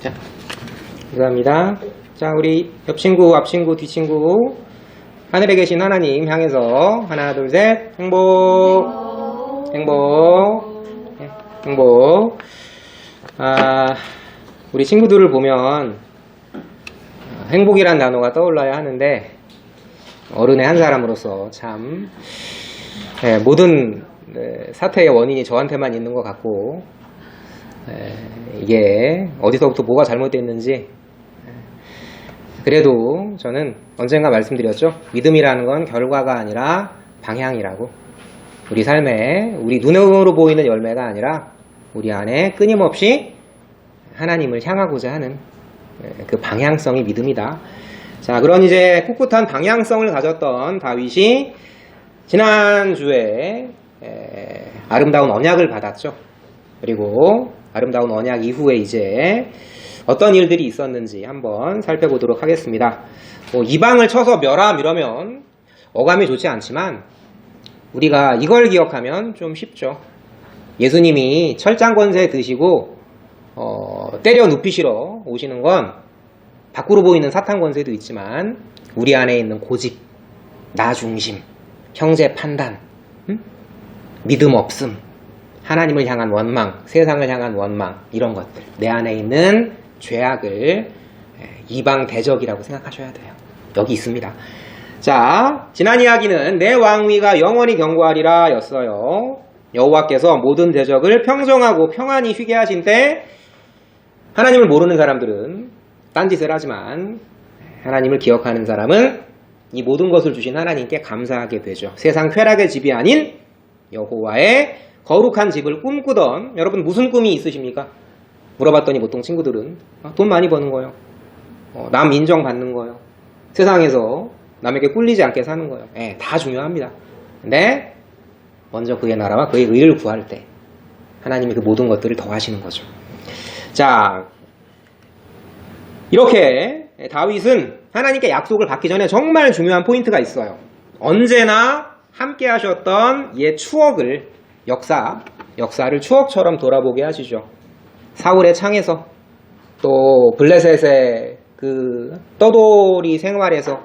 자, 감사합니다. 자, 우리 옆친구, 앞친구, 뒤친구, 하늘에 계신 하나님 향해서 하나, 둘, 셋, 행복, 행복, 행복. 우리 친구들을 보면 행복이란 단어가 떠올라야 하는데 어른의 한 사람으로서 참 모든 사태의 원인이 저한테만 있는 것 같고 이게 어디서부터 뭐가 잘못됐는지 그래도 저는 언젠가 말씀드렸죠. 믿음이라는 건 결과가 아니라 방향이라고. 우리 삶에 우리 눈으로 보이는 열매가 아니라 우리 안에 끊임없이 하나님을 향하고자 하는 그 방향성이 믿음이다. 자, 그런 이제 꿋꿋한 방향성을 가졌던 다윗이 지난주에 아름다운 언약을 받았죠. 그리고 아름다운 언약 이후에 이제 어떤 일들이 있었는지 한번 살펴보도록 하겠습니다. 이방을 쳐서 멸함 이러면 어감이 좋지 않지만 우리가 이걸 기억하면 좀 쉽죠. 예수님이 철장 권세 드시고 때려 눕히시러 오시는 건 밖으로 보이는 사탄 권세도 있지만 우리 안에 있는 고집, 나 중심, 형제 판단, 믿음 없음, 하나님을 향한 원망, 세상을 향한 원망, 이런 것들, 내 안에 있는 죄악을 이방 대적이라고 생각하셔야 돼요. 여기 있습니다. 자, 지난 이야기는 내 왕위가 영원히 경고하리라 였어요. 여호와께서 모든 대적을 평정하고 평안히 쉬게 하신 때 하나님을 모르는 사람들은 딴짓을 하지만 하나님을 기억하는 사람은 이 모든 것을 주신 하나님께 감사하게 되죠. 세상 쾌락의 집이 아닌 여호와의 거룩한 집을 꿈꾸던 여러분 무슨 꿈이 있으십니까? 물어봤더니 보통 친구들은 돈 많이 버는 거요. 남 인정받는 거요. 세상에서 남에게 꿀리지 않게 사는 거요. 다 중요합니다. 근데 먼저 그의 나라와 그의 의를 구할 때 하나님이 그 모든 것들을 더하시는 거죠. 자, 이렇게 다윗은 하나님께 약속을 받기 전에 정말 중요한 포인트가 있어요. 언제나 함께 하셨던 옛 추억을 역사를 추억처럼 돌아보게 하시죠. 사울의 창에서 또 블레셋의 그 떠돌이 생활에서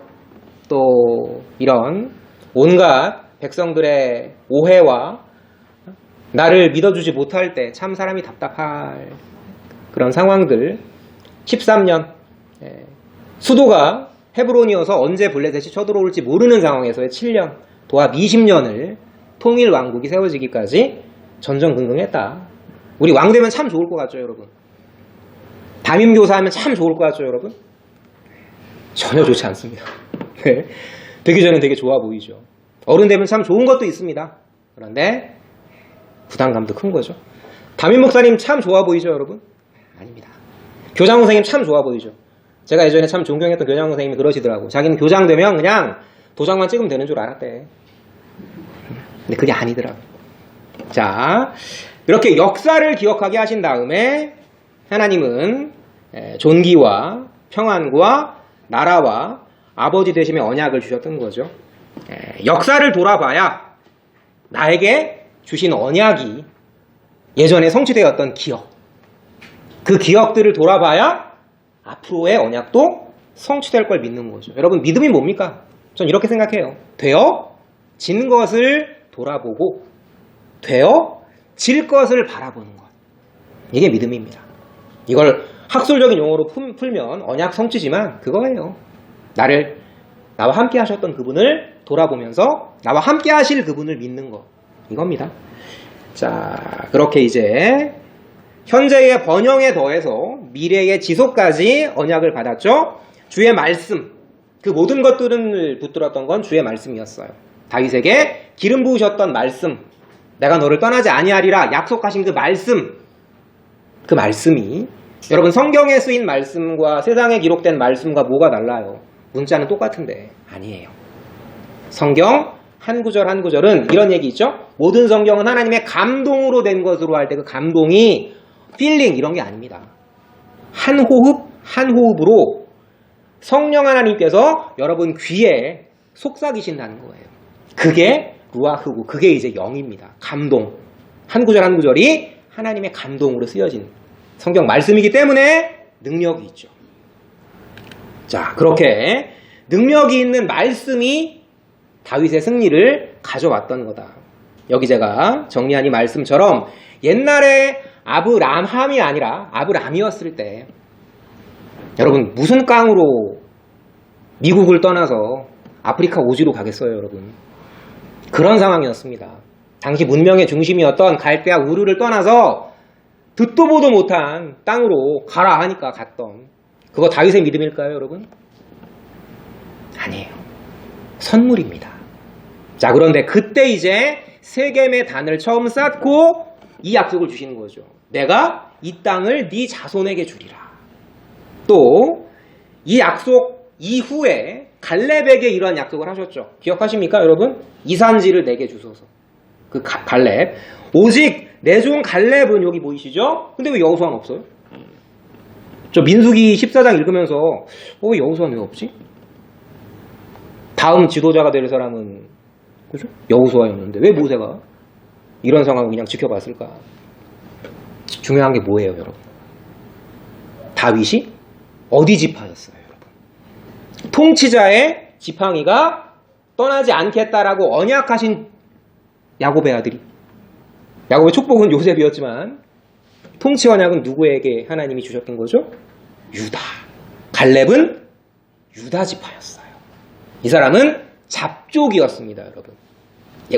또 이런 온갖 백성들의 오해와 나를 믿어주지 못할 때 참 사람이 답답할 그런 상황들 13년 수도가 헤브론이어서 언제 블레셋이 쳐들어올지 모르는 상황에서의 7년 도합 20년을 통일 왕국이 세워지기까지 전전긍긍했다. 우리 왕 되면 참 좋을 것 같죠, 여러분? 담임교사하면 참 좋을 것 같죠, 여러분? 전혀 좋지 않습니다. 되기 전엔 되게 좋아 보이죠. 어른 되면 참 좋은 것도 있습니다. 그런데 부담감도 큰 거죠. 담임 목사님 참 좋아 보이죠, 여러분? 아닙니다. 교장 선생님 참 좋아 보이죠. 제가 예전에 참 존경했던 교장 선생님이 그러시더라고. 자기는 교장 되면 그냥 도장만 찍으면 되는 줄 알았대. 근데 그게 아니더라고. 자, 이렇게 역사를 기억하게 하신 다음에 하나님은 존귀와 평안과 나라와 아버지 되심의 언약을 주셨던 거죠. 역사를 돌아봐야 나에게 주신 언약이 예전에 성취되었던 기억, 그 기억들을 돌아봐야 앞으로의 언약도 성취될 걸 믿는 거죠. 여러분, 믿음이 뭡니까? 전 이렇게 생각해요. 되어진 것을 돌아보고 되어질 것을 바라보는 것. 이게 믿음입니다. 이걸 학술적인 용어로 풀면 언약 성취지만 그거예요. 나와 함께 하셨던 그분을 돌아보면서 나와 함께 하실 그분을 믿는 것. 이겁니다. 자, 그렇게 이제 현재의 번영에 더해서 미래의 지속까지 언약을 받았죠. 주의 말씀, 그 모든 것들을 붙들었던 건 주의 말씀이었어요. 다윗에게 기름 부으셨던 말씀, 내가 너를 떠나지 아니하리라 약속하신 그 말씀이 여러분 성경에 쓰인 말씀과 세상에 기록된 말씀과 뭐가 달라요? 문자는 똑같은데 아니에요. 성경 한 구절 한 구절은 이런 얘기 있죠. 모든 성경은 하나님의 감동으로 된 것으로 할 때 그 감동이 필링 이런 게 아닙니다. 한 호흡 한 호흡으로 성령 하나님께서 여러분 귀에 속삭이신다는 거예요. 그게 루아흐고 그게 이제 영입니다. 감동. 한 구절 한 구절이 하나님의 감동으로 쓰여진 성경 말씀이기 때문에 능력이 있죠. 자, 그렇게 능력이 있는 말씀이 다윗의 승리를 가져왔던 거다. 여기 제가 정리한 이 말씀처럼 옛날에 아브람함이 아니라 아브람이었을 때 여러분 무슨 깡으로 미국을 떠나서 아프리카 오지로 가겠어요, 여러분. 그런 상황이었습니다. 당시 문명의 중심이었던 갈대아 우르를 떠나서 듣도 보도 못한 땅으로 가라 하니까 갔던 그거 다윗의 믿음일까요, 여러분? 아니에요. 선물입니다. 자, 그런데 그때 이제 세겜의 단을 처음 쌓고 이 약속을 주시는 거죠. 내가 이 땅을 네 자손에게 주리라. 또 이 약속 이후에 갈렙에게 이러한 약속을 하셨죠. 기억하십니까, 여러분? 이산지를 내게 주소서. 그 갈렙. 오직 내 종 갈렙은 여기 보이시죠? 근데 왜 여호수아는 없어요? 저 민수기 14장 읽으면서 왜 여호수아는 왜 없지? 다음 지도자가 될 사람은 그죠? 여호수아였는데 왜 모세가 이런 상황을 그냥 지켜봤을까? 중요한 게 뭐예요, 여러분? 다윗이 어디 지파였어요, 여러분? 통치자의 지팡이가 떠나지 않겠다라고 언약하신 야곱의 아들이. 야곱의 촉복은 요셉이었지만 통치 언약은 누구에게 하나님이 주셨던 거죠? 유다. 갈렙은 유다 지파였어요. 이 사람은 잡족이었습니다, 여러분.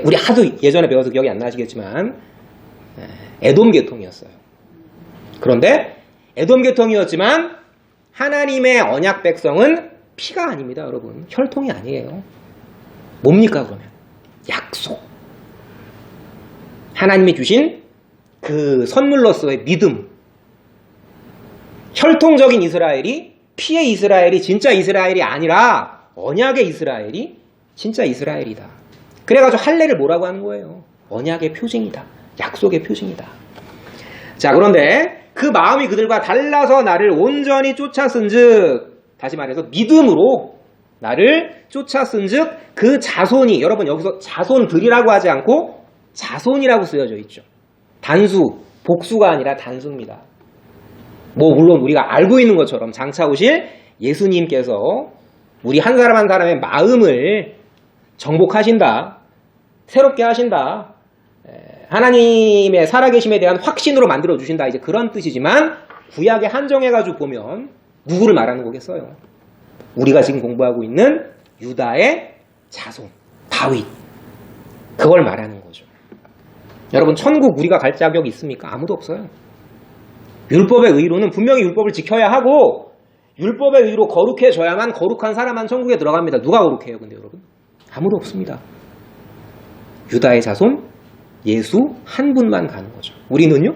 우리 하도 예전에 배워서 기억이 안 나시겠지만 에돔 계통이었어요. 그런데 에돔 계통이었지만 하나님의 언약 백성은 피가 아닙니다, 여러분. 혈통이 아니에요. 뭡니까, 그러면? 약속. 하나님이 주신 그 선물로서의 믿음. 혈통적인 이스라엘이, 피의 이스라엘이 진짜 이스라엘이 아니라 언약의 이스라엘이 진짜 이스라엘이다. 그래가지고 할례를 뭐라고 하는 거예요? 언약의 표징이다. 약속의 표징이다. 자, 그런데 그 마음이 그들과 달라서 나를 온전히 쫓았은즉, 다시 말해서 믿음으로 나를 쫓았은즉 그 자손이, 여러분 여기서 자손들이라고 하지 않고 자손이라고 쓰여져 있죠. 단수, 복수가 아니라 단수입니다. 물론 우리가 알고 있는 것처럼 장차 오실 예수님께서 우리 한 사람 한 사람의 마음을 정복하신다, 새롭게 하신다, 하나님의 살아계심에 대한 확신으로 만들어주신다, 이제 그런 뜻이지만 구약에 한정해가지고 보면 누구를 말하는 거겠어요? 우리가 지금 공부하고 있는 유다의 자손, 다윗. 그걸 말하는 거죠. 여러분, 천국 우리가 갈 자격이 있습니까? 아무도 없어요. 율법의 의로는 분명히 율법을 지켜야 하고 율법의 의로 거룩해져야만 거룩한 사람만 천국에 들어갑니다. 누가 거룩해요, 근데 여러분? 아무도 없습니다. 유다의 자손, 예수 한 분만 가는 거죠. 우리는요?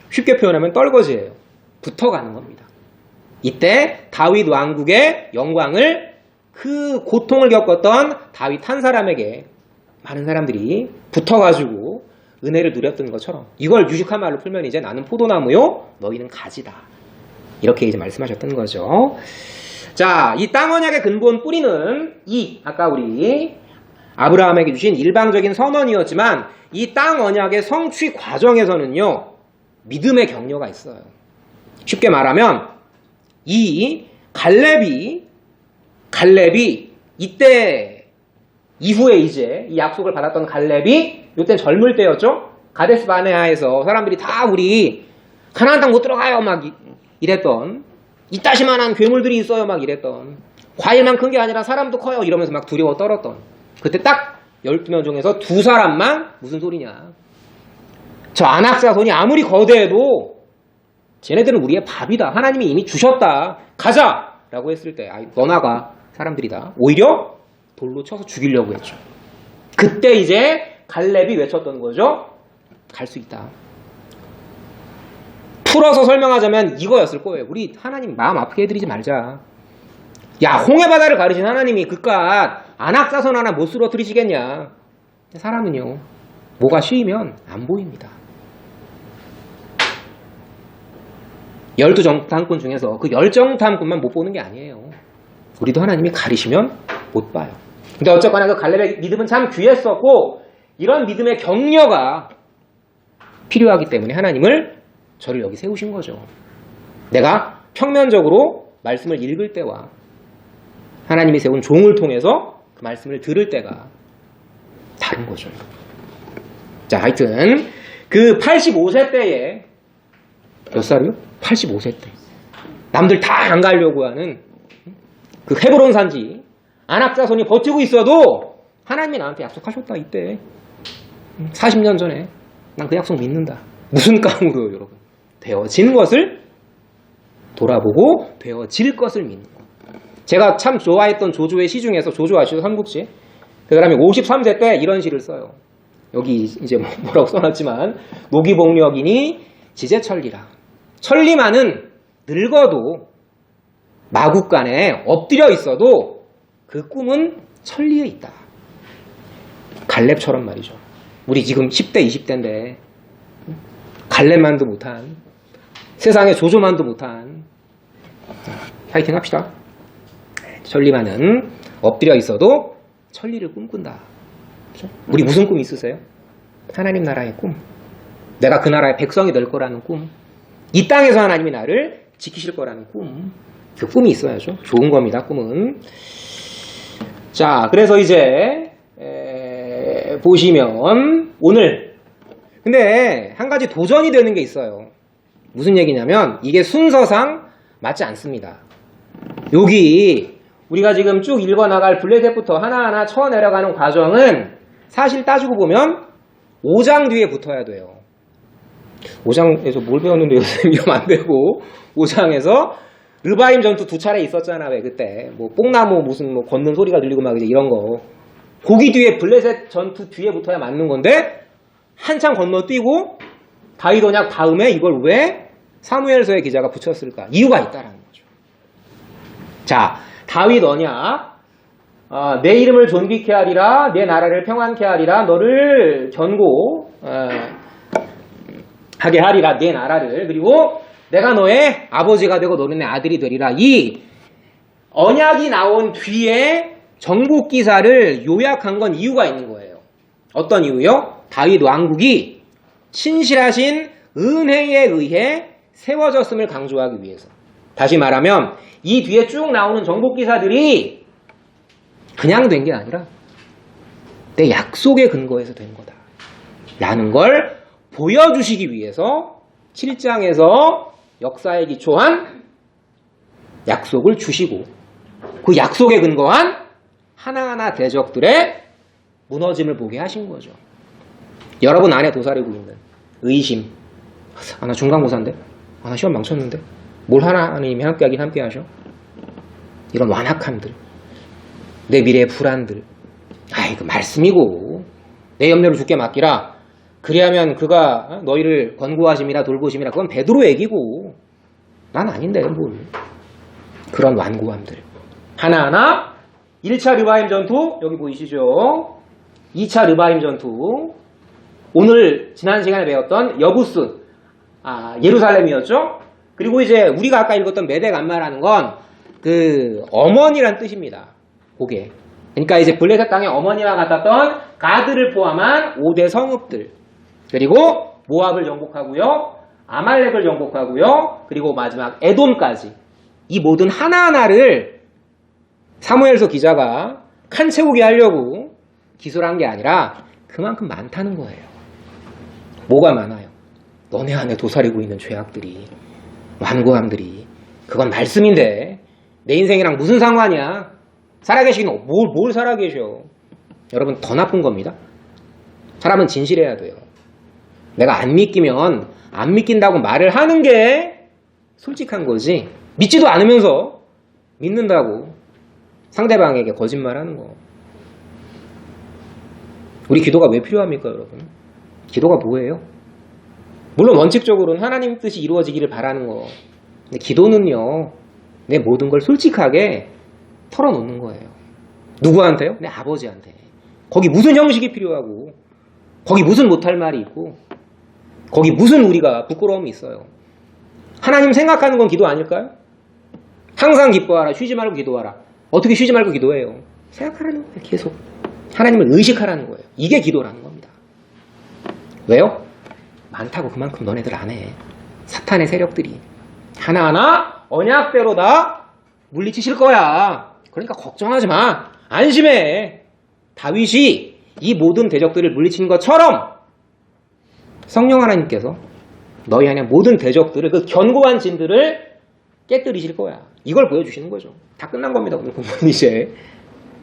쉽게 표현하면 떨거지예요. 붙어가는 겁니다. 이때 다윗 왕국의 영광을, 그 고통을 겪었던 다윗 한 사람에게 많은 사람들이 붙어가지고 은혜를 누렸던 것처럼, 이걸 유식한 말로 풀면 이제 나는 포도나무요, 너희는 가지다. 이렇게 이제 말씀하셨던 거죠. 자, 이 땅 언약의 근본 뿌리는 아까 우리 아브라함에게 주신 일방적인 선언이었지만 이 땅 언약의 성취 과정에서는요, 믿음의 격려가 있어요. 쉽게 말하면 이 갈렙이 이때 이후에 이제 이 약속을 받았던 갈렙이 이때 젊을 때였죠. 가데스 바네아에서 사람들이 다 우리 가나안 땅 못 들어가요 막 이랬던, 이따시만한 괴물들이 있어요 막 이랬던, 과일만 큰 게 아니라 사람도 커요 이러면서 막 두려워 떨었던, 그때 딱 12명 중에서 2사람만 무슨 소리냐, 저 안악자손이 아무리 거대해도 쟤네들은 우리의 밥이다, 하나님이 이미 주셨다, 가자 라고 했을 때 너 나가, 사람들이 다 오히려 돌로 쳐서 죽이려고 했죠. 그때 이제 갈렙이 외쳤던 거죠. 갈 수 있다. 풀어서 설명하자면 이거였을 거예요. 우리 하나님 마음 아프게 해드리지 말자. 야, 홍해바다를 가르신 하나님이 그깟 안악자손 하나 못 쓰러뜨리시겠냐. 사람은요, 뭐가 쉬이면 안 보입니다. 12정탐꾼 중에서 그 10정탐꾼만 못 보는 게 아니에요. 우리도 하나님이 가리시면 못 봐요. 근데 어쨌거나 그 갈렙의 믿음은 참 귀했었고, 이런 믿음의 격려가 필요하기 때문에 하나님을 저를 여기 세우신 거죠. 내가 평면적으로 말씀을 읽을 때와 하나님이 세운 종을 통해서 그 말씀을 들을 때가 다른 거죠. 자, 하여튼 그 85세 때에 몇 살이요? 85세 때 남들 다 안 가려고 하는 그 헤브론 산지 안악자손이 버티고 있어도 하나님이 나한테 약속하셨다. 이때 40년 전에 난 그 약속 믿는다. 무슨 깡으로요, 여러분? 되어진 것을 돌아보고 되어질 것을 믿는 것. 제가 참 좋아했던 조조의 시 중에서, 조조 아시죠? 삼국시. 그 사람이 53세 때 이런 시를 써요. 여기 이제 뭐라고 써놨지만, 노기복력이니 지제천리라. 천리만은 늙어도 마국간에 엎드려 있어도 그 꿈은 천리에 있다. 갈렙처럼 말이죠. 우리 지금 10대, 20대인데 갈렙만도 못한, 세상에 조조만도 못한, 파이팅 합시다. 천리만은 엎드려 있어도 천리를 꿈꾼다. 그렇죠? 우리 무슨 꿈 있으세요? 하나님 나라의 꿈. 내가 그 나라의 백성이 될 거라는 꿈. 이 땅에서 하나님이 나를 지키실 거라는 꿈. 그 꿈이 있어야죠. 좋은 겁니다, 꿈은. 자, 그래서 이제 보시면 오늘 근데 한 가지 도전이 되는 게 있어요. 무슨 얘기냐면 이게 순서상 맞지 않습니다. 여기 우리가 지금 쭉 읽어나갈 블레셋부터 하나하나 쳐내려가는 과정은 사실 따지고 보면 5장 뒤에 붙어야 돼요. 5장에서 뭘 배웠는데 요즘 이러면 안 되고, 5장에서 르바임 전투 2차례 있었잖아. 왜 그때 뭐 뽕나무 무슨 뭐 걷는 소리가 들리고 막 이제 이런 거. 거기 뒤에 블레셋 전투 뒤에 붙어야 맞는 건데 한참 건너뛰고 다윗 언약 다음에 이걸 왜 사무엘서의 기자가 붙였을까? 이유가 있다라는 거죠. 자, 다윗 언약, 내 이름을 존귀케 하리라, 내 나라를 평안케 하리라, 너를 견고하게 하리라, 내 나라를. 그리고 내가 너의 아버지가 되고 너는 내 아들이 되리라. 이 언약이 나온 뒤에 정복 기사를 요약한 건 이유가 있는 거예요. 어떤 이유요? 다윗 왕국이 신실하신 은혜에 의해 세워졌음을 강조하기 위해서. 다시 말하면 이 뒤에 쭉 나오는 정복 기사들이 그냥 된 게 아니라 내 약속의 근거에서 된 거다 라는 걸 보여주시기 위해서 7장에서 역사에 기초한 약속을 주시고 그 약속에 근거한 하나하나 대적들의 무너짐을 보게 하신 거죠. 여러분 안에 도사리고 있는 의심, 나 중간고사인데, 나 시험 망쳤는데, 뭘 하나님이 함께하긴 함께하셔? 이런 완악함들, 내 미래의 불안들, 그 말씀이고 내 염려를 주께 맡기라. 그리하면 그가 너희를 권고하심이라 돌보심이라. 그건 베드로 얘기고 난 아닌데 뭘. 그런 완고함들 하나하나. 1차 르바임 전투 여기 보이시죠? 2차 르바임 전투, 오늘 지난 시간에 배웠던 여부스, 예루살렘이었죠. 그리고 이제 우리가 아까 읽었던 메덱 암마라는 건 그 어머니란 뜻입니다. 그게 그러니까 이제 블레셋 땅의 어머니와 같았던 가드를 포함한 5대 성읍들, 그리고 모압을 정복하고요, 아말렉을 정복하고요, 그리고 마지막 에돔까지, 이 모든 하나하나를 사무엘서 기자가 칸 채우게 하려고 기술한 게 아니라 그만큼 많다는 거예요. 뭐가 많아요? 너네 안에 도사리고 있는 죄악들이, 완고함들이. 그건 말씀인데 내 인생이랑 무슨 상관이야? 살아계시긴 뭘 살아계셔. 여러분, 더 나쁜 겁니다. 사람은 진실해야 돼요. 내가 안 믿기면 안 믿긴다고 말을 하는 게 솔직한 거지, 믿지도 않으면서 믿는다고 상대방에게 거짓말하는 거. 우리 기도가 왜 필요합니까, 여러분? 기도가 뭐예요? 물론 원칙적으로는 하나님 뜻이 이루어지기를 바라는 거. 근데 기도는요, 내 모든 걸 솔직하게 털어놓는 거예요. 누구한테요? 내 아버지한테. 거기 무슨 형식이 필요하고, 거기 무슨 못할 말이 있고, 거기 무슨 우리가 부끄러움이 있어요. 하나님 생각하는 건 기도 아닐까요? 항상 기뻐하라, 쉬지 말고 기도하라. 어떻게 쉬지 말고 기도해요? 생각하라는 거예요. 계속 하나님을 의식하라는 거예요. 이게 기도라는 겁니다. 왜요? 많다고 그만큼 너네들 안 해. 사탄의 세력들이 하나하나 언약대로 다 물리치실 거야. 그러니까 걱정하지 마. 안심해. 다윗이 이 모든 대적들을 물리친 것처럼 성령 하나님께서 너희 안에 모든 대적들을, 그 견고한 진들을 깨뜨리실 거야. 이걸 보여주시는 거죠. 다 끝난 겁니다. 오늘 공부는 이제.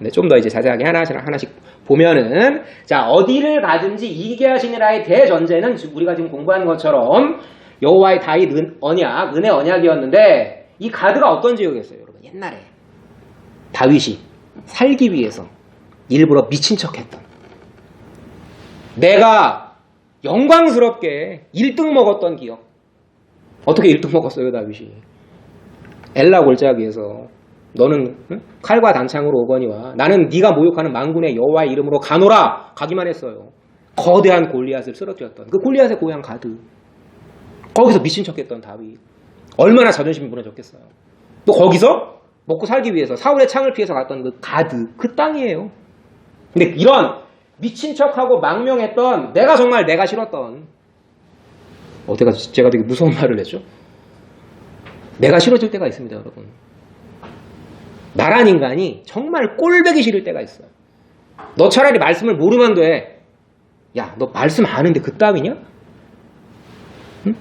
네, 좀 더 이제 자세하게 하나씩 보면은, 자, 어디를 가든지 이기게 하시니라의 대전제는 우리가 지금 공부한 것처럼 여호와의 다윗 언약, 은혜 언약이었는데, 이 가드가 어떤 지역이었어요, 여러분? 옛날에 다윗이 살기 위해서 일부러 미친 척했던, 내가 영광스럽게 1등 먹었던 기억. 어떻게 1등 먹었어요, 다윗이? 엘라 골짜기에서 너는 칼과 단창으로 오거니와 나는 네가 모욕하는 만군의 여호와의 이름으로 가노라 가기만 했어요. 거대한 골리앗을 쓰러뜨렸던 그 골리앗의 고향 가드. 거기서 미친 척했던 다윗. 얼마나 자존심이 무너졌겠어요. 또 거기서 먹고 살기 위해서 사울의 창을 피해서 갔던 그 가드, 그 땅이에요. 근데 이런 미친 척하고 망명했던, 내가 싫었던, 제가 되게 무서운 말을 했죠. 내가 싫어질 때가 있습니다, 여러분. 나란 인간이 정말 꼴보기 싫을 때가 있어요. 너 차라리 말씀을 모르면 돼. 야, 너 말씀 아는데 그따위냐? 응?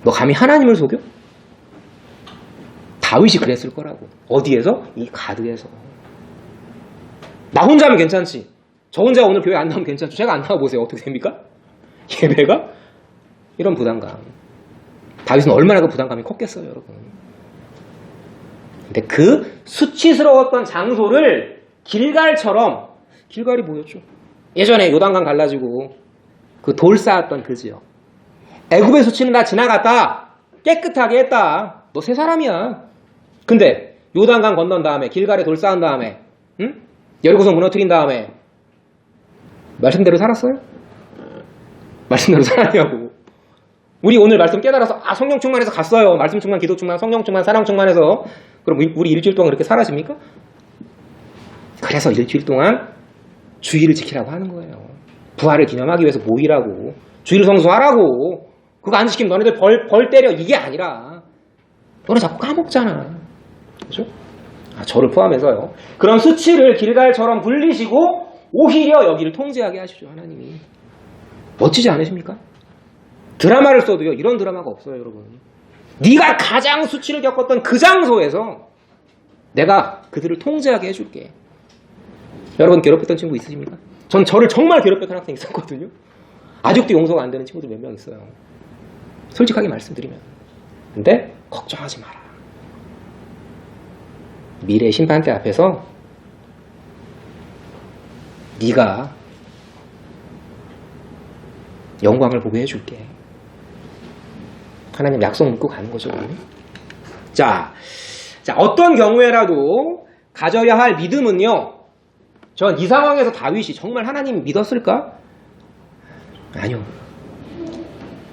너 감히 하나님을 속여? 다윗이 그랬을 거라고. 어디에서? 이 가드에서. 나 혼자 하면 괜찮지. 저 혼자 오늘 교회 안 나오면 괜찮죠. 제가 안 나와보세요. 어떻게 됩니까? 예배가? 이런 부담감. 다윗은 얼마나 그 부담감이 컸겠어요, 여러분. 근데 그 수치스러웠던 장소를 길갈처럼, 길갈이 뭐였죠? 예전에 요단강 갈라지고 그 돌 쌓았던 그 지역. 애굽의 수치는 다 지나갔다. 깨끗하게 했다. 너 새 사람이야. 근데 요단강 건넌 다음에, 길갈에 돌 쌓은 다음에, 응? 여리고성 무너뜨린 다음에 말씀대로 살았어요? 말씀대로 살았냐고. 우리 오늘 말씀 깨달아서 성령 충만해서 갔어요. 말씀 충만, 기도 충만, 성령 충만, 사랑 충만해서. 그럼 우리 일주일 동안 그렇게 살아십니까? 그래서 일주일 동안 주일을 지키라고 하는 거예요. 부활을 기념하기 위해서 모이라고. 주일 성수하라고. 그거 안 지키면 너네들 벌 때려. 이게 아니라 너네 자꾸 까먹잖아. 그죠? 저를 포함해서요. 그런 수치를 길갈처럼 불리시고 오히려 여기를 통제하게 하시죠, 하나님이. 멋지지 않으십니까? 드라마를 써도요, 이런 드라마가 없어요, 여러분. 네가 가장 수치를 겪었던 그 장소에서 내가 그들을 통제하게 해줄게. 여러분 괴롭혔던 친구 있으십니까? 전 저를 정말 괴롭혔던 학생 있었거든요. 아직도 용서가 안 되는 친구들 몇 명 있어요. 솔직하게 말씀드리면. 근데 걱정하지 마라. 미래 심판대 앞에서 네가 영광을 보게 해줄게. 하나님 약속 묻고 가는 거죠. 자, 어떤 경우에라도 가져야 할 믿음은요. 전 이 상황에서 다윗이 정말 하나님 믿었을까? 아니요.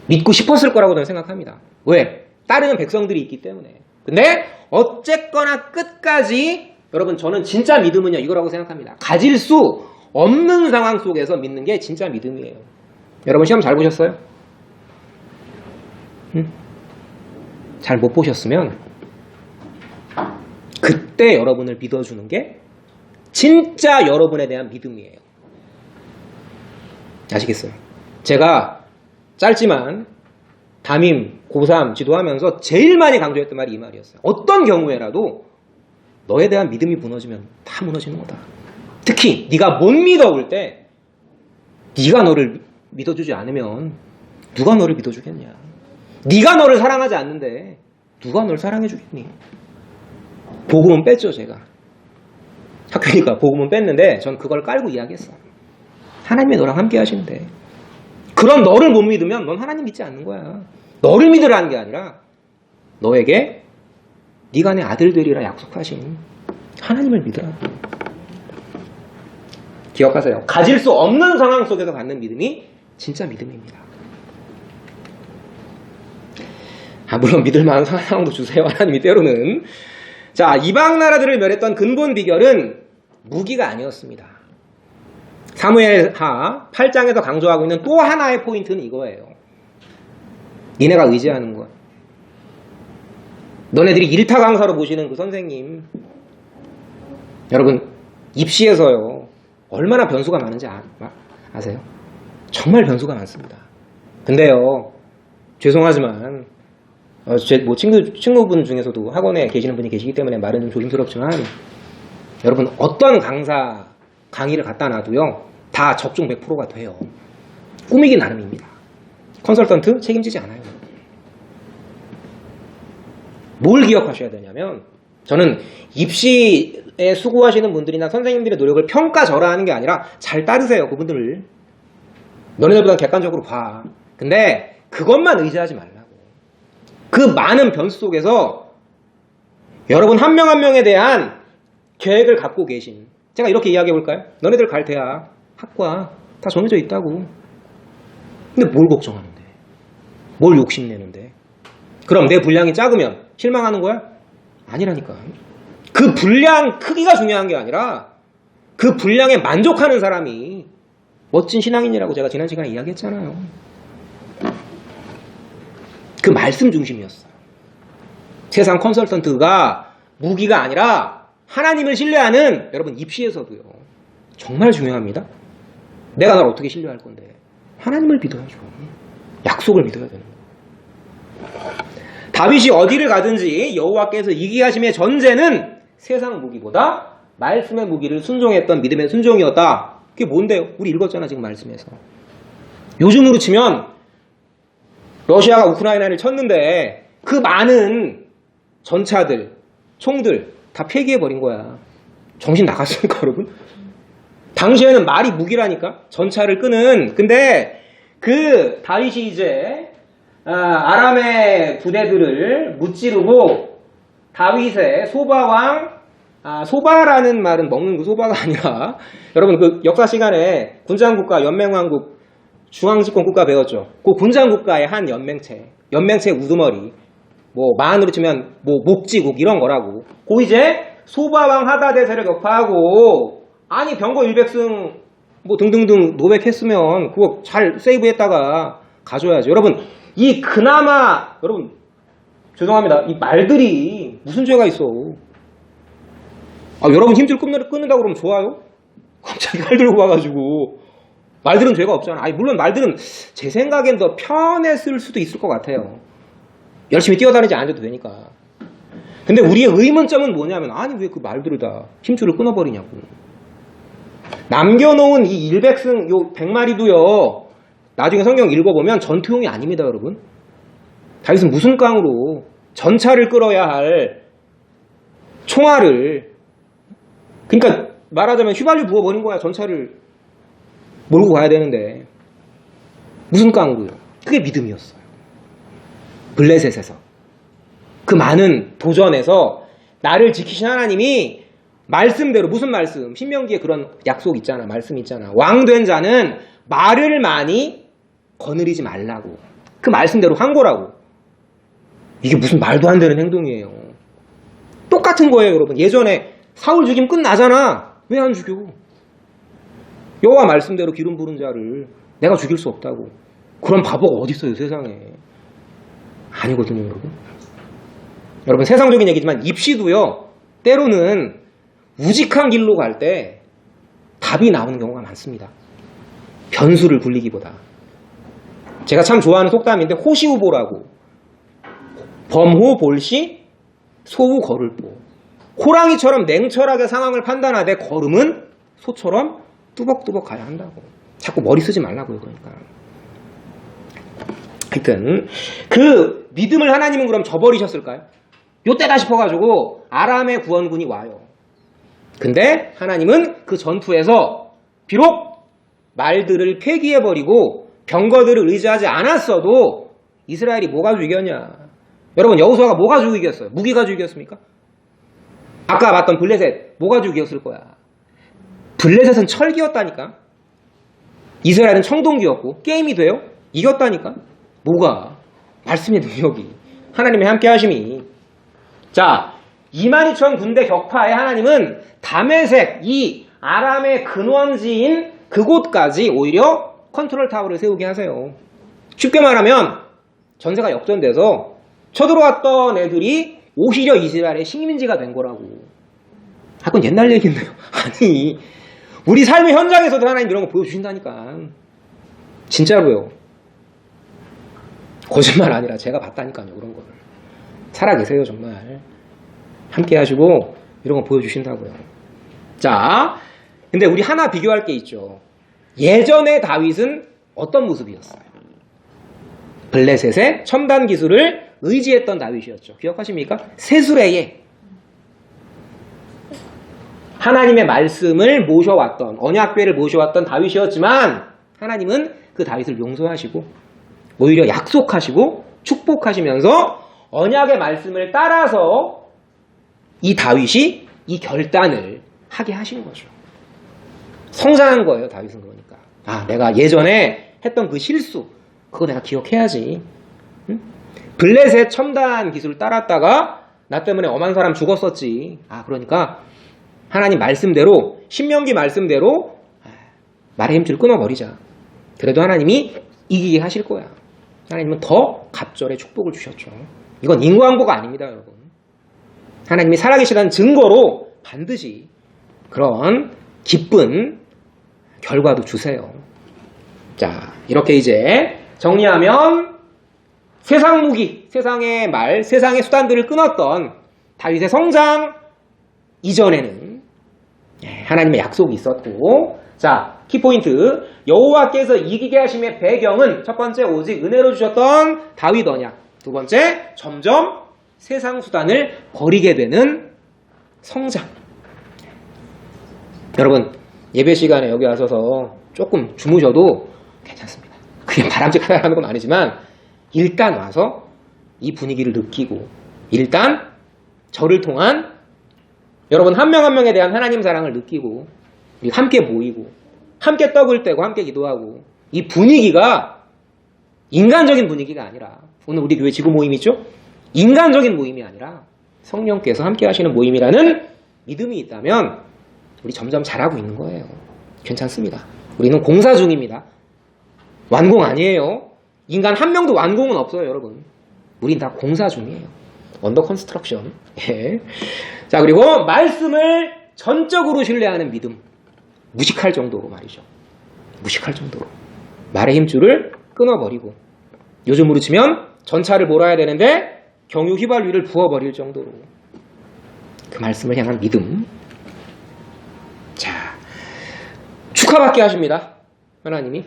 믿고 싶었을 거라고 저는 생각합니다. 왜? 따르는 백성들이 있기 때문에. 근데 어쨌거나 끝까지 여러분 저는 진짜 믿음은요 이거라고 생각합니다. 가질 수 없는 상황 속에서 믿는 게 진짜 믿음이에요. 여러분 시험 잘 보셨어요? 잘 못 보셨으면 그때 여러분을 믿어주는 게 진짜 여러분에 대한 믿음이에요. 아시겠어요? 제가 짧지만 담임, 고3 지도하면서 제일 많이 강조했던 말이 이 말이었어요. 어떤 경우에라도 너에 대한 믿음이 무너지면 다 무너지는 거다. 특히 네가 못 믿어올 때 네가 너를 믿어주지 않으면 누가 너를 믿어주겠냐. 네가 너를 사랑하지 않는데 누가 널 사랑해주겠니. 복음은 뺐죠 제가. 학교니까 복음은 뺐는데 전 그걸 깔고 이야기했어. 하나님이 너랑 함께 하시는데 그런 너를 못 믿으면 넌 하나님 믿지 않는 거야. 너를 믿으라는 게 아니라 너에게 네가 내 아들 되리라 약속하신 하나님을 믿으라고. 기억하세요. 가질 수 없는 상황 속에서 갖는 믿음이 진짜 믿음입니다. 물론 믿을 만한 상황도 주세요. 하나님이 때로는. 자, 이방 나라들을 멸했던 근본 비결은 무기가 아니었습니다. 사무엘하 8장에서 강조하고 있는 또 하나의 포인트는 이거예요. 니네가 의지하는 것. 너네들이 일타 강사로 모시는 그 선생님, 여러분 입시에서요 얼마나 변수가 많은지 아세요? 정말 변수가 많습니다. 근데요 죄송하지만 제 친구분 중에서도 학원에 계시는 분이 계시기 때문에 말은 좀 조심스럽지만, 여러분 어떤 강의를 갖다 놔도요 다 적중 100%가 돼요. 꾸미기 나름입니다. 컨설턴트 책임지지 않아요. 뭘 기억하셔야 되냐면, 저는 입시에 수고하시는 분들이나 선생님들의 노력을 평가절하하는 게 아니라 잘 따르세요. 그분들을 너네들보다 객관적으로 봐. 근데 그것만 의지하지 말라고. 그 많은 변수 속에서 여러분 한 명 한 명에 대한 계획을 갖고 계신, 제가 이렇게 이야기해 볼까요? 너네들 갈 대학, 학과 다 정해져 있다고. 근데 뭘 걱정하는데? 뭘 욕심내는데? 그럼 내 분량이 작으면 실망하는 거야? 아니라니까. 그 분량 크기가 중요한 게 아니라 그 분량에 만족하는 사람이 멋진 신앙인이라고 제가 지난 시간에 이야기했잖아요. 그 말씀 중심이었어요. 세상 컨설턴트가 무기가 아니라 하나님을 신뢰하는, 여러분 입시에서도요 정말 중요합니다. 내가 널 어떻게 신뢰할 건데? 하나님을 믿어야죠. 약속을 믿어야 되는 거예요. 다윗이 어디를 가든지 여호와께서 이기게 하심의 전제는 세상 무기보다 말씀의 무기를 순종했던 믿음의 순종이었다. 그게 뭔데요? 우리 읽었잖아 지금 말씀에서. 요즘으로 치면 러시아가 우크라이나를 쳤는데 그 많은 전차들, 총들 다 폐기해버린 거야. 정신 나갔습니까 여러분? 당시에는 말이 무기라니까, 전차를 끄는. 근데 그 다윗이 이제 아람의 부대들을 무찌르고 다윗의 소바왕, 소바라는 말은 먹는 그 소바가 아니라, 여러분 그 역사 시간에 군장국가, 연맹왕국, 중앙집권 국가 배웠죠. 그 군장국가의 한 연맹체 우두머리, 뭐 마한으로 치면 뭐 목지국 이런 거라고. 그 이제 소바왕 하다데세를 격파하고, 아니 병거 일백승 뭐 등등등 노백했으면 그거 잘 세이브했다가 가져야죠. 여러분 이 그나마, 여러분 죄송합니다, 이 말들이 무슨 죄가 있어? 여러분 힘줄 끊는다고 그러면 좋아요? 갑자기 칼 들고 와가지고. 말들은 죄가 없잖아. 물론 말들은 제 생각엔 더 편했을 수도 있을 것 같아요. 열심히 뛰어다니지 않아도 되니까. 근데 우리의 의문점은 뭐냐면, 아니 왜 그 말들을 다 힘줄을 끊어버리냐고. 남겨놓은 이 일백승 요 100마리도요 나중에 성경 읽어보면 전투용이 아닙니다 여러분. 다윗은 무슨 깡으로 전차를 끌어야 할 총알을, 그러니까 말하자면 휘발유 부어버린 거야. 전차를 몰고 가야 되는데 무슨 깡으로요? 그게 믿음이었어요. 블레셋에서 그 많은 도전에서 나를 지키신 하나님이 말씀대로, 무슨 말씀? 신명기에 그런 약속 있잖아, 말씀 있잖아. 왕된 자는 말을 많이 거느리지 말라고. 그 말씀대로 한 거라고. 이게 무슨 말도 안 되는 행동이에요. 똑같은 거예요 여러분. 예전에 사울 죽이면 끝나잖아. 왜 안 죽여? 여호와 말씀대로 기름 부은 자를 내가 죽일 수 없다고. 그런 바보가 어디 있어요 세상에. 아니거든요 여러분. 여러분 세상적인 얘기지만 입시도요 때로는 우직한 길로 갈 때 답이 나오는 경우가 많습니다. 변수를 굴리기보다. 제가 참 좋아하는 속담인데, 호시우보라고. 범호 볼시 소우 걸을보. 호랑이처럼 냉철하게 상황을 판단하되 걸음은 소처럼 뚜벅뚜벅 가야 한다고. 자꾸 머리 쓰지 말라고요 그러니까. 하여튼 그 믿음을 하나님은 그럼 저버리셨을까요? 요때다 싶어가지고 아람의 구원군이 와요. 근데 하나님은 그 전투에서 비록 말들을 폐기해버리고 병거들을 의지하지 않았어도 이스라엘이 뭐가 죽였냐? 여러분 여호수아가 뭐가 가지고 이겼어요? 무기 가지고 이겼습니까? 아까 봤던 블레셋 뭐가 가지고 이겼을 거야? 블레셋은 철기였다니까. 이스라엘은 청동기였고 게임이 돼요? 이겼다니까. 뭐가? 말씀의 능력이, 하나님의 함께 하심이. 자, 22,000 군대 격파에 하나님은 다메섹, 이 아람의 근원지인 그곳까지 오히려 컨트롤 타워를 세우게 하세요. 쉽게 말하면 전세가 역전돼서 쳐들어왔던 애들이 오히려 이스라엘의 식민지가 된 거라고. 아, 그건 옛날 얘기인데요. 아니, 우리 삶의 현장에서도 하나님 이런 거 보여주신다니까. 진짜로요. 거짓말 아니라 제가 봤다니까요, 그런 거를. 살아계세요, 정말. 함께 하시고 이런 거 보여주신다고요. 자, 근데 우리 하나 비교할 게 있죠. 예전의 다윗은 어떤 모습이었어요? 블레셋의 첨단 기술을 의지했던 다윗이었죠. 기억하십니까? 세수레에 하나님의 말씀을 모셔왔던, 언약궤를 모셔왔던 다윗이었지만 하나님은 그 다윗을 용서하시고 오히려 약속하시고 축복하시면서 언약의 말씀을 따라서 이 다윗이 이 결단을 하게 하신 거죠. 성장한 거예요, 다윗은. 그러니까 아, 내가 예전에 했던 그 실수, 그거 내가 기억해야지. 응? 블레셋 첨단 기술을 따랐다가 나 때문에 엄한 사람 죽었었지. 아, 그러니까 하나님 말씀대로, 신명기 말씀대로 말의 힘줄을 끊어버리자. 그래도 하나님이 이기게 하실 거야. 하나님은 더 갑절의 축복을 주셨죠. 이건 인과응보가 아닙니다, 여러분. 하나님이 살아계시다는 증거로 반드시 그런 기쁜 결과도 주세요. 자, 이렇게 이제 정리하면 세상 무기, 세상의 말, 세상의 수단들을 끊었던 다윗의 성장 이전에는 하나님의 약속이 있었고, 자, 키포인트. 여호와께서 이기게 하심의 배경은 첫 번째 오직 은혜로 주셨던 다윗 언약, 두 번째 점점 세상 수단을 버리게 되는 성장. 여러분, 예배 시간에 여기 와서서 조금 주무셔도 괜찮습니다. 그게 바람직하다는 건 아니지만 일단 와서 이 분위기를 느끼고 일단 저를 통한 여러분 한 명 한 명에 대한 하나님 사랑을 느끼고 우리 함께 모이고 함께 떡을 떼고 함께 기도하고 이 분위기가 인간적인 분위기가 아니라, 오늘 우리 교회 지구 모임 있죠? 인간적인 모임이 아니라 성령께서 함께 하시는 모임이라는 믿음이 있다면 우리 점점 잘하고 있는 거예요. 괜찮습니다. 우리는 공사 중입니다. 완공 아니에요. 인간 한 명도 완공은 없어요, 여러분. 우린 다 공사 중이에요. 언더 컨스트럭션. 예. 자, 그리고 말씀을 전적으로 신뢰하는 믿음. 무식할 정도로 말이죠. 무식할 정도로. 말의 힘줄을 끊어버리고, 요즘으로 치면 전차를 몰아야 되는데 경유 휘발유를 부어버릴 정도로 그 말씀을 향한 믿음. 자, 축하받게 하십니다. 하나님이.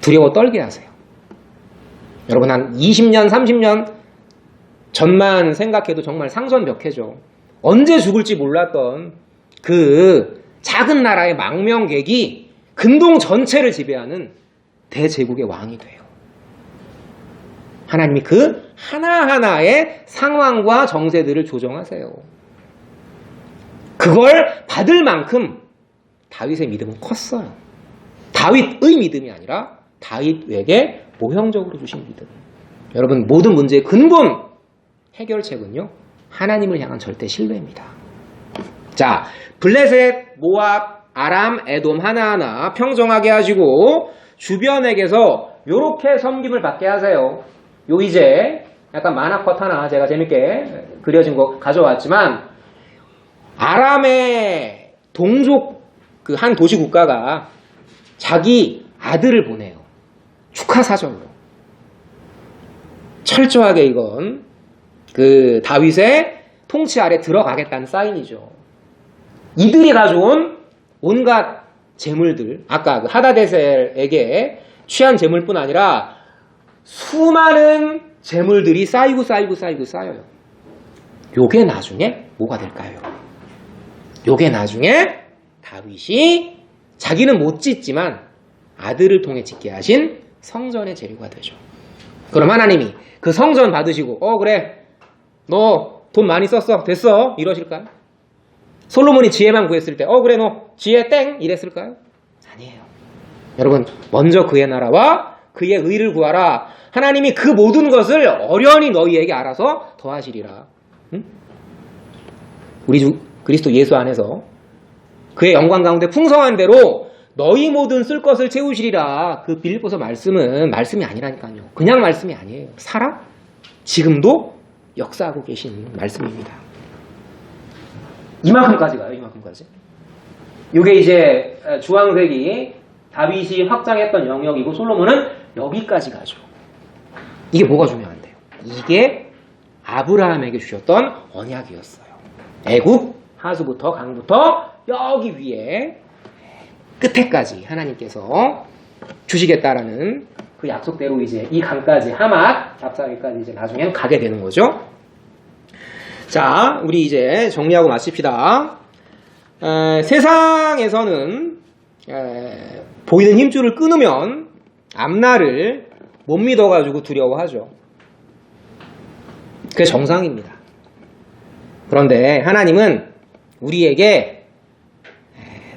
두려워 떨게 하세요. 여러분, 한 20년, 30년 전만 생각해도 정말 상선벽해죠. 언제 죽을지 몰랐던 그 작은 나라의 망명객이 근동 전체를 지배하는 대제국의 왕이 돼요. 하나님이 그 하나하나의 상황과 정세들을 조정하세요. 그걸 받을 만큼 다윗의 믿음은 컸어요. 다윗의 믿음이 아니라 다윗에게 모형적으로 주신 믿음. 여러분, 모든 문제의 근본 해결책은요, 하나님을 향한 절대 신뢰입니다. 자, 블레셋, 모압, 아람, 에돔 하나하나 평정하게 하시고 주변에게서 요렇게 섬김을 받게 하세요. 요 이제 약간 만화컷 하나 제가 재밌게 그려진 거 가져왔지만, 아람의 동족 그 한 도시 국가가 자기 아들을 보내요. 축하사절로. 철저하게 이건 그 다윗의 통치 아래 들어가겠다는 사인이죠. 이들이 가져온 온갖 재물들, 아까 그 하다데셀에게 취한 재물뿐 아니라 수많은 재물들이 쌓이고 쌓여요. 요게 나중에 뭐가 될까요? 요게 나중에 다윗이 자기는 못 짓지만 아들을 통해 짓게 하신 성전의 재료가 되죠. 그럼 하나님이 그 성전 받으시고 그래 너 돈 많이 썼어 됐어 이러실까요? 솔로몬이 지혜만 구했을 때 그래 너 지혜 땡 이랬을까요? 아니에요. 여러분, 먼저 그의 나라와 그의 의를 구하라. 하나님이 그 모든 것을 어련히 너희에게 알아서 더하시리라. 응? 우리 주 그리스도 예수 안에서 그의 영광 가운데 풍성한 대로 너희 모든 쓸 것을 채우시리라. 그 빌립보서 말씀은 말씀이 아니라니까요. 그냥 말씀이 아니에요. 살아? 지금도 역사하고 계신 말씀입니다. 이만큼까지 가요. 이만큼까지. 이게 이제 주황색이 다윗이 확장했던 영역이고 솔로몬은 여기까지 가죠. 이게 뭐가 중요한데요? 이게 아브라함에게 주셨던 언약이었어요. 애굽 하수부터 강부터 여기 위에 끝에까지 하나님께서 주시겠다라는 그 약속대로 이제 이 강까지 하맛 잡사기까지 이제 나중에는 가게 되는 거죠. 자, 우리 이제 정리하고 마칩시다. 세상에서는 보이는 힘줄을 끊으면 앞날을 못 믿어가지고 두려워하죠. 그게 정상입니다. 그런데 하나님은 우리에게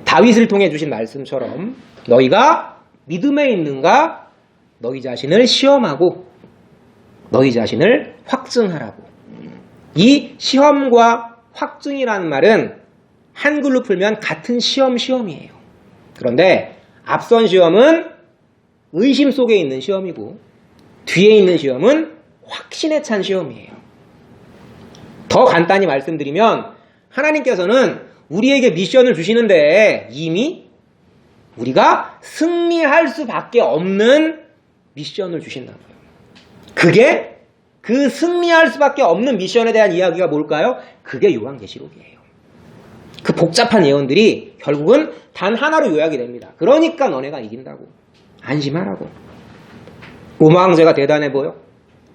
다윗을 통해 주신 말씀처럼 너희가 믿음에 있는가 너희 자신을 시험하고 너희 자신을 확증하라고. 이 시험과 확증이라는 말은 한글로 풀면 같은 시험이에요. 그런데 앞선 시험은 의심 속에 있는 시험이고 뒤에 있는 시험은 확신에 찬 시험이에요. 더 간단히 말씀드리면 하나님께서는 우리에게 미션을 주시는데 이미 우리가 승리할 수밖에 없는 미션을 주신다고요. 그게 그 승리할 수밖에 없는 미션에 대한 이야기가 뭘까요? 그게 요한계시록이에요. 그 복잡한 예언들이 결국은 단 하나로 요약이 됩니다. 그러니까 너네가 이긴다고. 안심하라고. 로마 황제가 대단해 보여?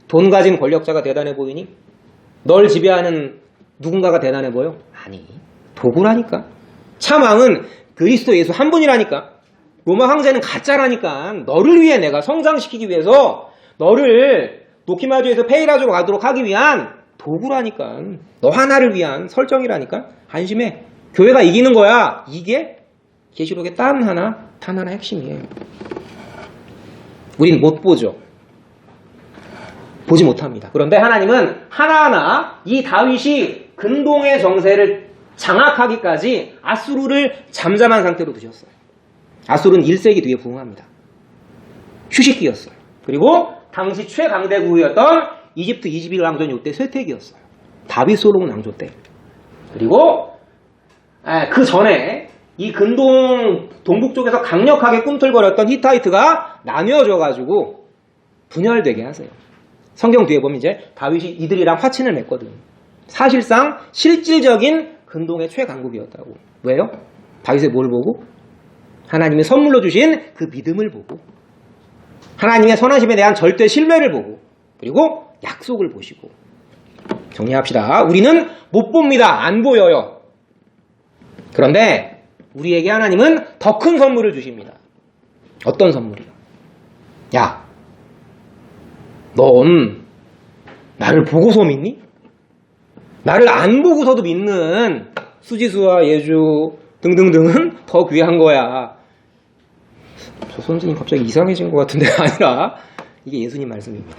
돈 가진 권력자가 대단해 보이니? 널 지배하는 누군가가 대단해 보여? 아니, 도구라니까. 참 왕은 그리스도 예수 한 분이라니까. 로마 황제는 가짜라니까. 너를 위해 내가 성장시키기 위해서 너를 노키마주에서 페이라주로 가도록 하기 위한 도구라니까. 너 하나를 위한 설정이라니까. 안심해. 교회가 이기는 거야. 이게 계시록의 단 하나 핵심이에요. 우린 못 보죠. 보지 못합니다. 그런데 하나님은 하나하나 이 다윗이 근동의 정세를 장악하기까지 아수르를 잠잠한 상태로 두셨어요. 아수르는 1세기 뒤에 부흥합니다. 휴식기였어요. 그리고 당시 최강대국이었던 이집트 21왕전 이때 쇠퇴기였어요. 다윗 솔로몬 왕조 때. 그리고 그 전에 이 근동 동북 쪽에서 강력하게 꿈틀거렸던 히타이트가 나뉘어져가지고 분열되게 하세요. 성경 뒤에 보면 이제 다윗이 이들이랑 화친을 맺거든. 사실상 실질적인 근동의 최강국이었다고. 왜요? 다윗의 뭘 보고? 하나님이 선물로 주신 그 믿음을 보고, 하나님의 선하심에 대한 절대 신뢰를 보고, 그리고 약속을 보시고. 정리합시다. 우리는 못 봅니다. 안 보여요. 그런데 우리에게 하나님은 더 큰 선물을 주십니다. 어떤 선물이요? 야, 넌 나를 보고서 믿니? 나를 안 보고서도 믿는 수지수와 예주 등등등은 더 귀한 거야. 저 선생님 갑자기 이상해진 것 같은데 아니라 이게 예수님 말씀입니다.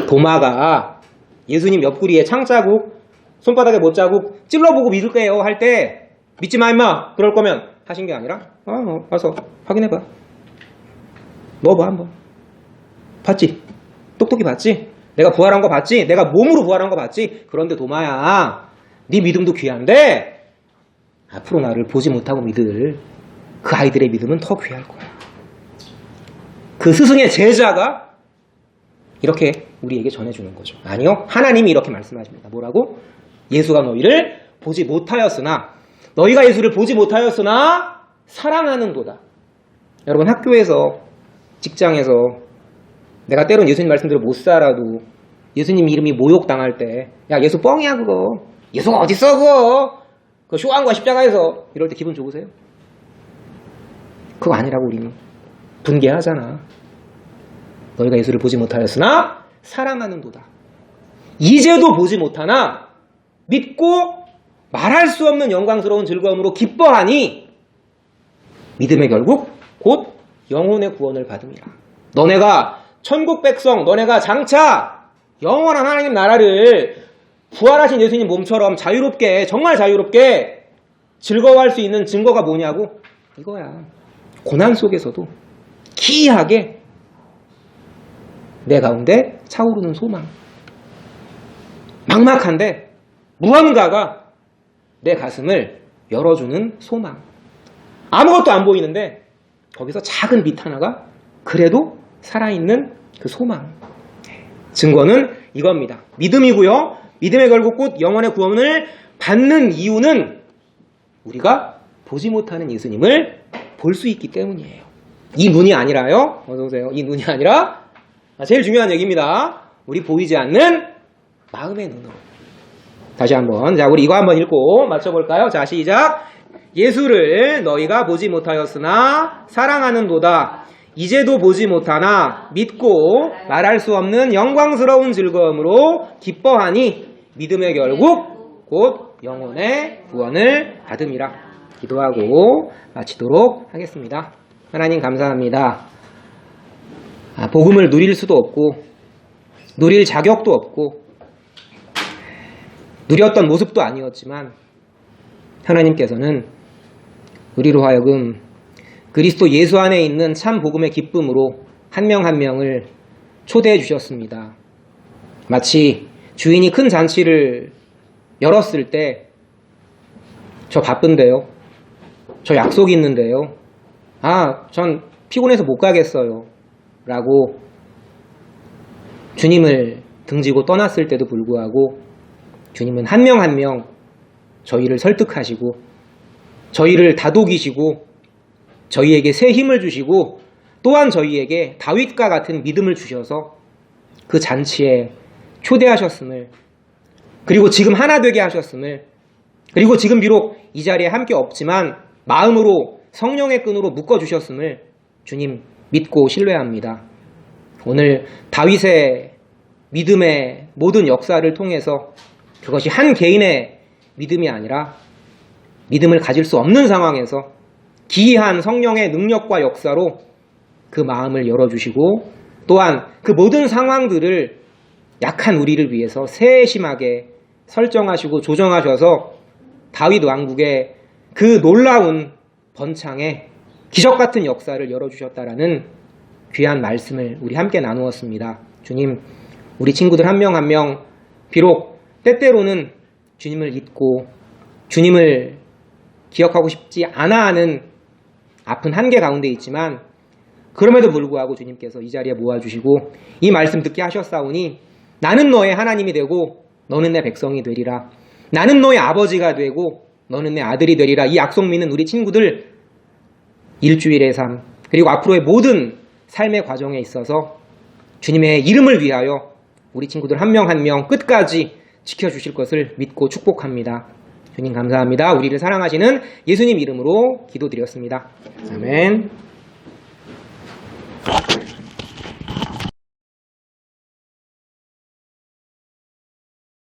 도마가 예수님 옆구리에 창자국, 손바닥에 못자국 찔러보고 믿을게요 할 때 믿지 마 임마 그럴 거면 하신 게 아니라 와서 확인해봐. 넣어봐 한번. 봤지? 똑똑히 봤지? 내가 부활한 거 봤지? 내가 몸으로 부활한 거 봤지? 그런데 도마야, 네 믿음도 귀한데 앞으로 나를 보지 못하고 믿을 그 아이들의 믿음은 더 귀할 거야. 그 스승의 제자가 이렇게 우리에게 전해주는 거죠. 아니요, 하나님이 이렇게 말씀하십니다. 뭐라고? 예수가 너희를 보지 못하였으나, 너희가 예수를 보지 못하였으나 사랑하는도다. 여러분, 학교에서, 직장에서 내가 때론 예수님 말씀대로 못 살아도 예수님 이름이 모욕당할 때, 야, 예수 뻥이야 그거. 예수가 어딨어 그거. 그 쇼한과 십자가에서. 이럴 때 기분 좋으세요? 그거 아니라고. 우리는 분개하잖아. 너희가 예수를 보지 못하였으나 사랑하는도다. 이제도 보지 못하나 믿고 말할 수 없는 영광스러운 즐거움으로 기뻐하니 믿음의 결국 곧 영혼의 구원을 받음이라. 너네가 천국 백성, 너네가 장차 영원한 하나님 나라를 부활하신 예수님 몸처럼 자유롭게, 정말 자유롭게 즐거워할 수 있는 증거가 뭐냐고? 이거야. 고난 속에서도 기이하게 내 가운데 차오르는 소망. 막막한데 무언가가 내 가슴을 열어주는 소망. 아무것도 안 보이는데 거기서 작은 빛 하나가 그래도 살아있는 그 소망. 증거는 이겁니다. 믿음이고요. 믿음의 결국 곧 영혼의 구원을 받는 이유는 우리가 보지 못하는 예수님을 볼 수 있기 때문이에요. 이 눈이 아니라요. 어서오세요. 이 눈이 아니라 제일 중요한 얘기입니다. 우리 보이지 않는 마음의 눈으로. 다시 한번. 자, 우리 이거 한번 읽고 맞춰볼까요? 자, 시작. 예수를 너희가 보지 못하였으나 사랑하는도다. 이제도 보지 못하나 믿고 말할 수 없는 영광스러운 즐거움으로 기뻐하니 믿음의 결국 곧 영혼의 구원을 받음이라. 기도하고 마치도록 하겠습니다. 하나님 감사합니다. 복음을 누릴 수도 없고 누릴 자격도 없고 누렸던 모습도 아니었지만 하나님께서는 우리로 하여금 그리스도 예수 안에 있는 참 복음의 기쁨으로 한 명 한 명을 초대해 주셨습니다. 마치 주인이 큰 잔치를 열었을 때 저 바쁜데요. 저 약속이 있는데요. 전 피곤해서 못 가겠어요. 라고 주님을 등지고 떠났을 때도 불구하고 주님은 한 명 한 명 저희를 설득하시고 저희를 다독이시고 저희에게 새 힘을 주시고 또한 저희에게 다윗과 같은 믿음을 주셔서 그 잔치에 초대하셨음을, 그리고 지금 하나 되게 하셨음을, 그리고 지금 비록 이 자리에 함께 없지만 마음으로 성령의 끈으로 묶어주셨음을 주님 믿고 신뢰합니다. 오늘 다윗의 믿음의 모든 역사를 통해서 그것이 한 개인의 믿음이 아니라 믿음을 가질 수 없는 상황에서 기이한 성령의 능력과 역사로 그 마음을 열어주시고 또한 그 모든 상황들을 약한 우리를 위해서 세심하게 설정하시고 조정하셔서 다윗 왕국의 그 놀라운 번창에 기적같은 역사를 열어주셨다라는 귀한 말씀을 우리 함께 나누었습니다. 주님, 우리 친구들 한 명 한 명 비록 때때로는 주님을 잊고 주님을 기억하고 싶지 않아 하는 아픈 한계 가운데 있지만 그럼에도 불구하고 주님께서 이 자리에 모아주시고 이 말씀 듣게 하셨사오니 나는 너의 하나님이 되고 너는 내 백성이 되리라. 나는 너의 아버지가 되고 너는 내 아들이 되리라. 이 약속 믿는 우리 친구들 일주일의 삶 그리고 앞으로의 모든 삶의 과정에 있어서 주님의 이름을 위하여 우리 친구들 한 명 한 명 끝까지 지켜주실 것을 믿고 축복합니다. 주님 감사합니다. 우리를 사랑하시는 예수님 이름으로 기도드렸습니다. 아멘.